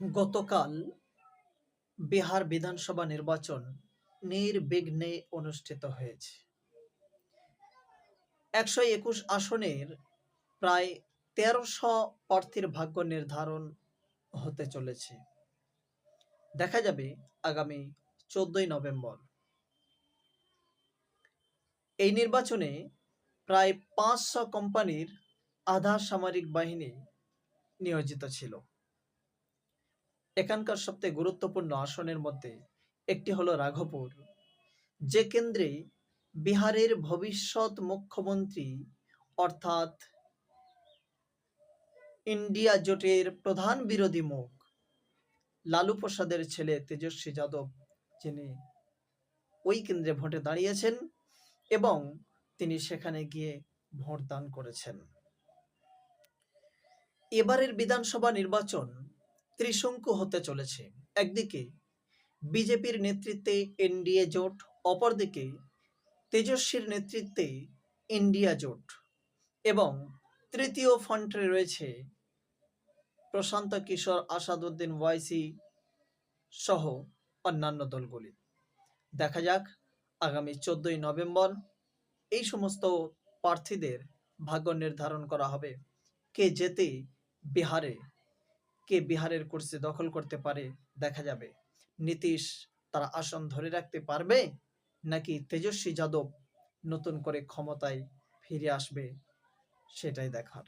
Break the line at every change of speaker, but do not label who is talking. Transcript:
গতকাল বিহার বিধানসভা নির্বাচন নির্বিঘ্নে অনুষ্ঠিত হয়েছে। ১২১ আসনের প্রায় ১৩০০ প্রার্থীর ভাগ্য নির্ধারণ হতে চলেছে। দেখা যাবে আগামী ১৪ই নভেম্বর। এই নির্বাচনে প্রায় ৫০০ কোম্পানির আধা সামরিক বাহিনী নিয়োজিত ছিল। এখানকার সবচেয়ে গুরুত্বপূর্ণ আসনের মধ্যে একটি হলো রাঘবপুর, যে কেন্দ্রে বিহারের ভবিষ্যৎ মুখ্যমন্ত্রী অর্থাৎ ইন্ডিয়া জোটের প্রধান বিরোধী মুখ লালু প্রসাদের ছেলে তেজস্বী যাদব, যিনি ওই কেন্দ্রে ভোটে দাঁড়িয়েছেন এবং তিনি সেখানে গিয়ে ভোট দান করেছেন। এবারের বিধানসভা নির্বাচন ত্রিশঙ্কু হতে চলেছে। একদিকে বিজেপির নেতৃত্বে এনডিএ জোট, অপরদিকে তেজস্বীর নেতৃত্বে ইন্ডিয়া জোট এবং তৃতীয় ফ্রন্টে রয়েছে প্রশান্ত কিশোর, আসাদুদ্দিন ওয়াইসি সহ অন্যান্য দলগুলি। দেখা যাক আগামী ১৪ই নভেম্বর এই সমস্ত প্রার্থীদের ভাগ্য নির্ধারণ করা হবে। কে জেতে বিহারে, কে বিহারের কুর্সি দখল করতে পারে দেখা যাবে। নীতীশ তার আসন ধরে রাখতে পারবে নাকি তেজস্বী যাদব নতুন করে ক্ষমতায় ফিরে আসবে, সেটাই দেখার।